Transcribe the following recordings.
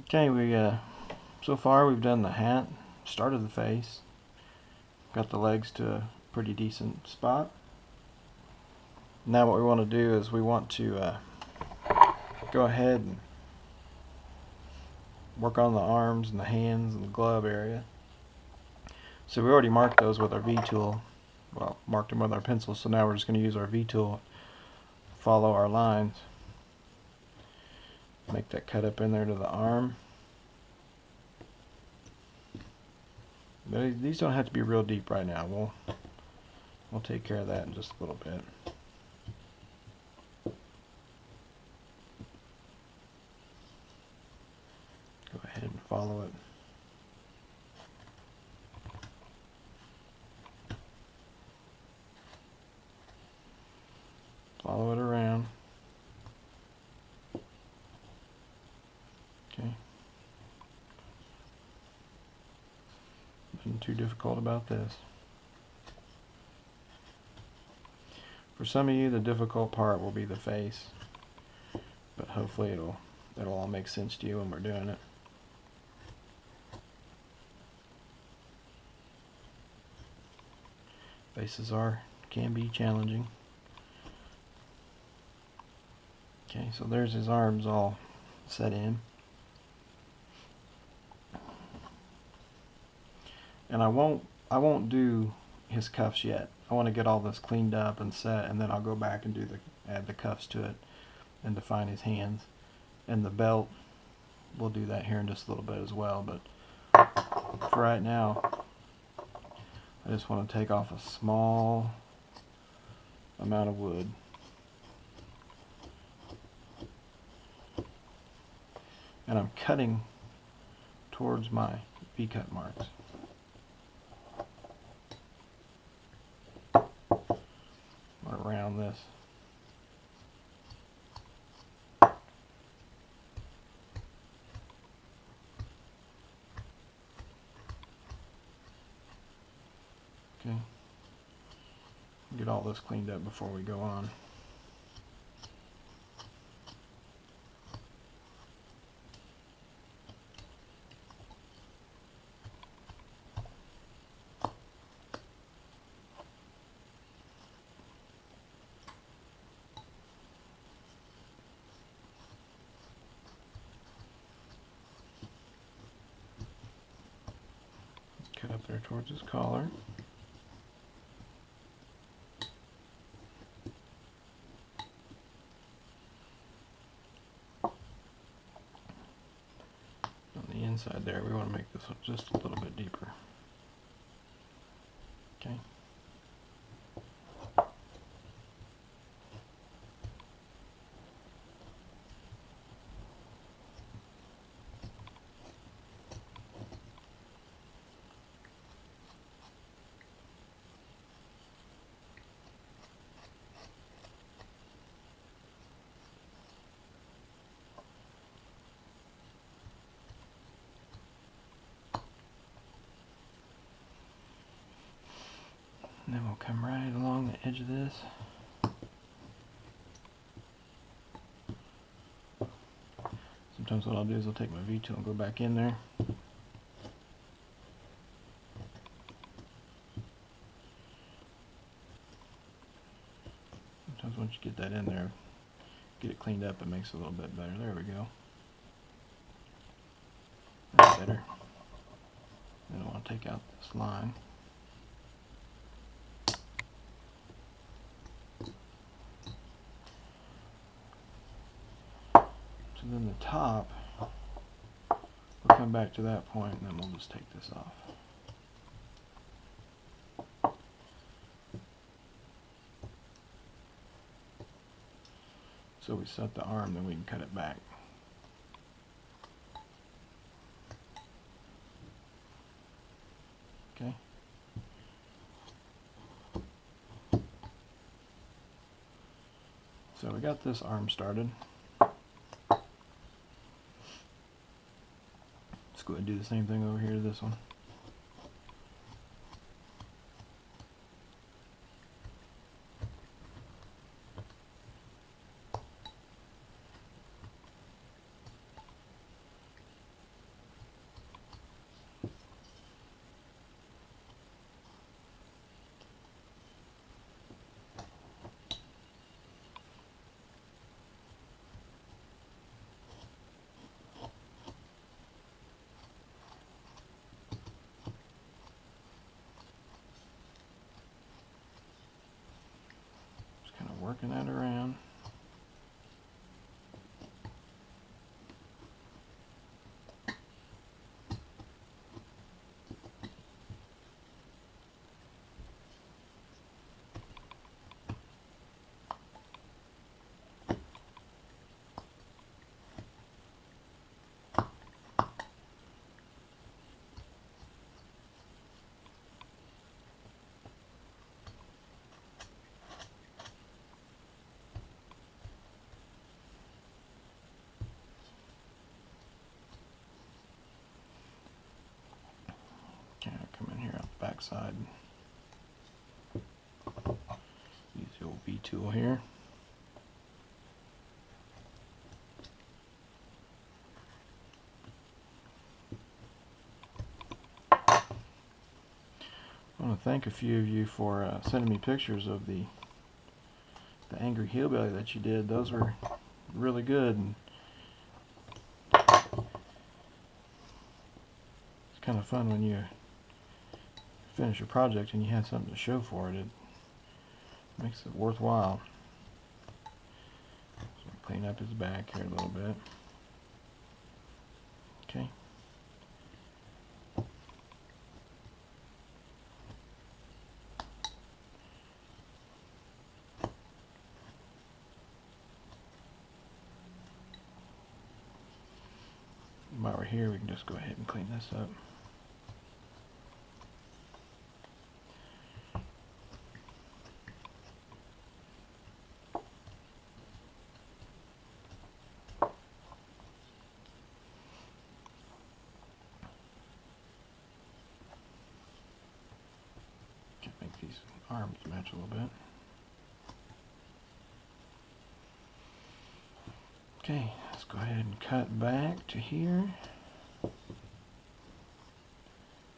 Okay, we so far we've done the hat, started the face, got the legs to a pretty decent spot. Now what we want to do is we want to go ahead and work on the arms and the hands and the glove area. So we already marked those with our V-tool. Well, marked them with our pencil, so now we're just going to use our V-tool, follow our lines, make that cut up in there to the arm. But these don't have to be real deep right now. We'll take care of that in just a little bit. Go ahead and follow it. Follow it around. Okay. Nothing too difficult about this. For some of you, the difficult part will be the face, but hopefully it'll all make sense to you when we're doing it. Faces can be challenging. Okay, so there's his arms all set in. And I won't do his cuffs yet. I want to get all this cleaned up and set, and then I'll go back and add the cuffs to it and define his hands. And the belt, we'll do that here in just a little bit as well, but for right now, I just want to take off a small amount of wood. And I'm cutting towards my V-cut marks. Around this. Okay. Get all this cleaned up before we go on. Cut up there towards his collar. On the inside there, we want to make this one just a little bit deeper. Okay. And then we'll come right along the edge of this. Sometimes what I'll do is I'll take my V-tool and go back in there. Sometimes once you get that in there, get it cleaned up, it makes it a little bit better. There we go. That's better. Then I want to take out this line. So then the top, we'll come back to that point and then we'll just take this off. So we set the arm, then we can cut it back. Okay. So we got this arm started. Let's go ahead and do the same thing over here to this one. working that around. Okay, I'll come in here on the back side. Use the old V tool here. I want to thank a few of you for sending me pictures of the Angry Hillbilly that you did. Those were really good. And it's kind of fun when you finish a project and you have something to show for it. It makes it worthwhile. So clean up his back here a little bit. Okay. While we're here, we can just go ahead and clean this up. Can make these arms match a little bit. Okay, let's go ahead and cut back to here.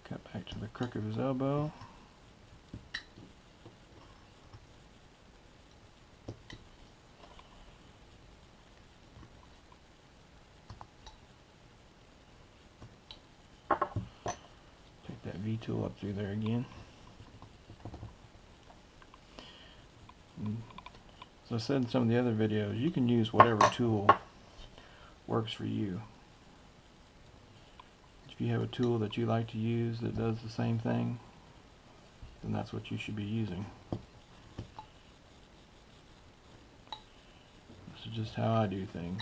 Cut back to the crook of his elbow. Take that V tool up through there again. And as I said in some of the other videos, you can use whatever tool works for you. If you have a tool that you like to use that does the same thing, then that's what you should be using. This is just how I do things.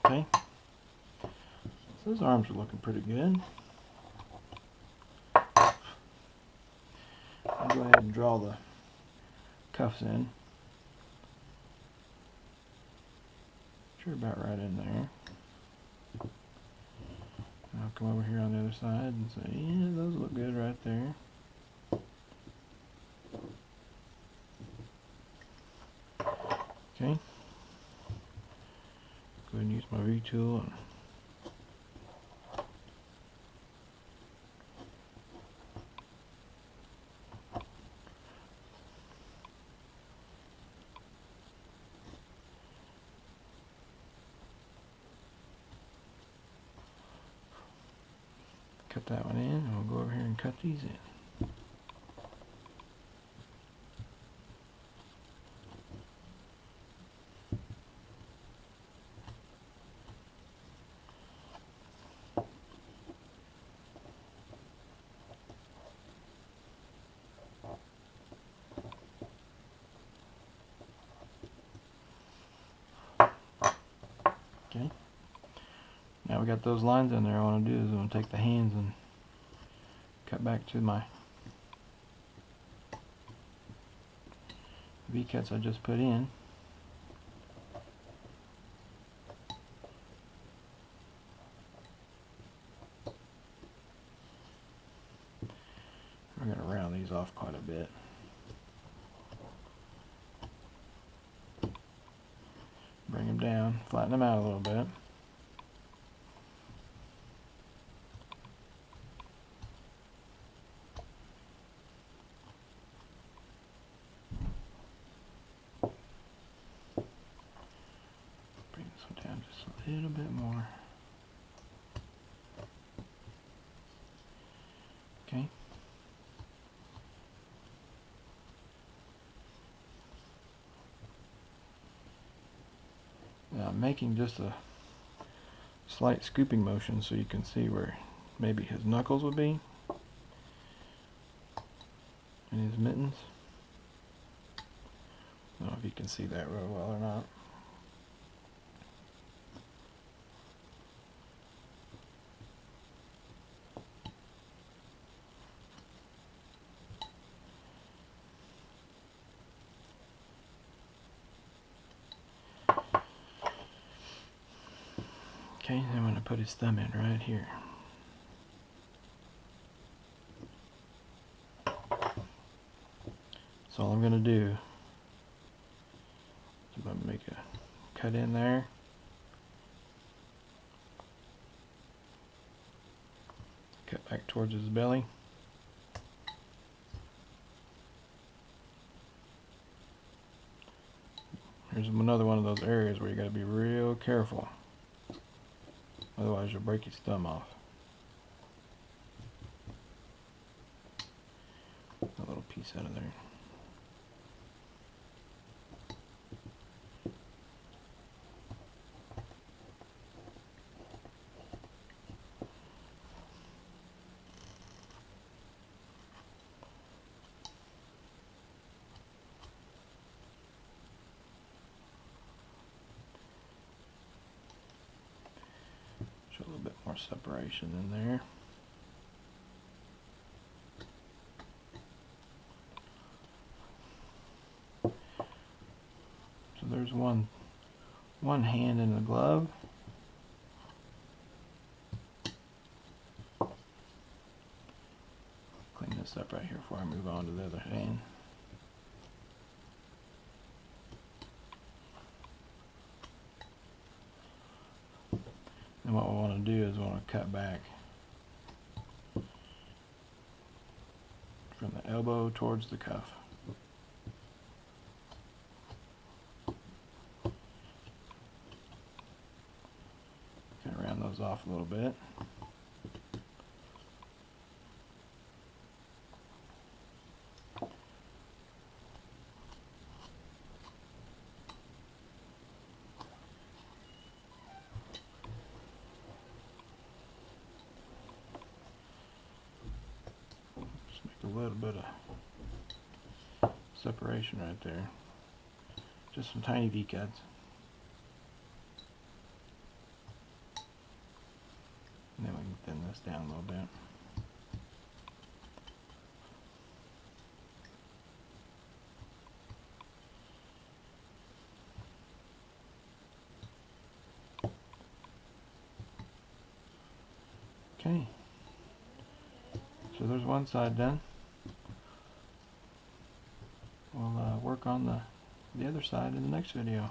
Okay, so those arms are looking pretty good. I'll go ahead and draw the cuffs in. Sure, about right in there. And I'll come over here on the other side and say, yeah, those look good right there. Okay. Go ahead and use my V tool and cut that one in, and we'll go over here and cut these in. Okay. Now we got those lines in there. What I want to do is I'm going to take the hands and cut back to my V-cuts I just put in. We're going to round these off quite a bit. Bring them down, flatten them out a little bit. A little bit more. Okay. Now I'm making just a slight scooping motion so you can see where maybe his knuckles would be and his mittens. I don't know if you can see that real well or not. Okay, then I'm going to put his thumb in right here. So all I'm going to do is I'm going to make a cut in there. Cut back towards his belly. Here's another one of those areas where you got to be real careful. Otherwise you'll break his thumb off. A little piece out of there. Show a little bit more separation in there. So there's one hand in the glove. Clean this up right here before I move on to the other hand. And what we want to do is we want to cut back from the elbow towards the cuff. Kind of round those off a little bit. A little bit of separation right there. Just some tiny V-cuts. And then we can thin this down a little bit. Okay. So there's one side done. We'll work on the other side in the next video.